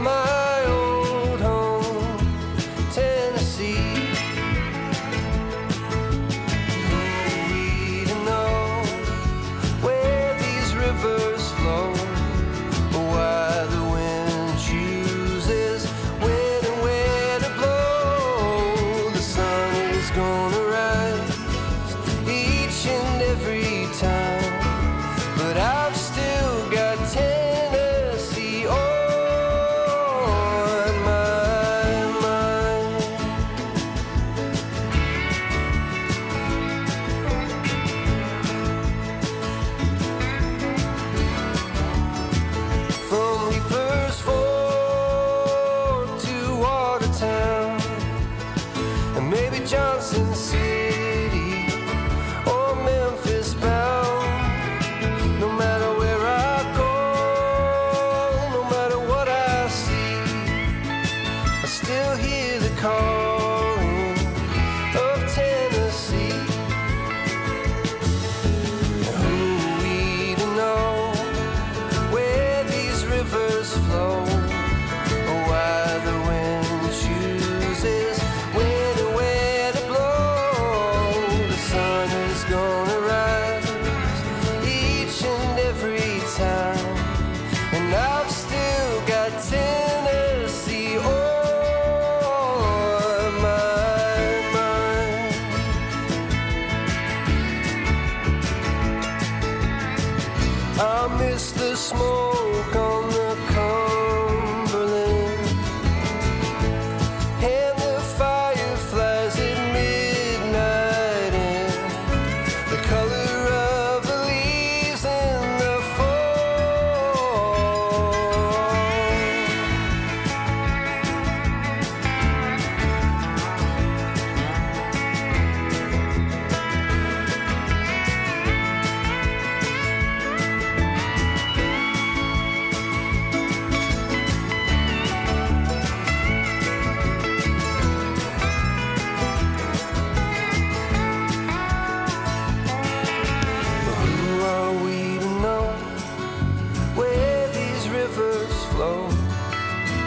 my old home, Tennessee. We don't know where these rivers flow, or why the wind chooses when and where to blow. The sun is gonna rise each and every time, but I've still got Tennessee on my mind. From Reaper's Fork to Watertown, and maybe Johnson City or Memphis bound. No matter where I go, no matter what I see, I still hear the calling of Tennessee. And who we to know where these rivers flow, or why the wind chooses when and where to blow. The sun is gonna rise each and every time, and I've still got Tennessee on my mind. I miss the smoke on the Cumberland and the fireflies at midnight, and the color of the leaves in the fall. Who are we to know where these rivers flow,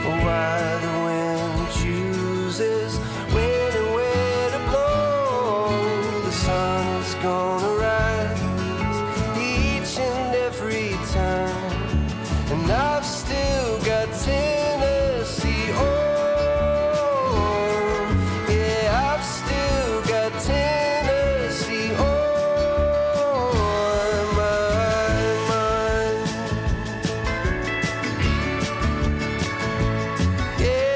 or why the wind chooses when and where to blow? The sun is gonna rise each and every time, and I've still got Tennessee on. Yeah, I've still got Tennessee on my mind. Yeah.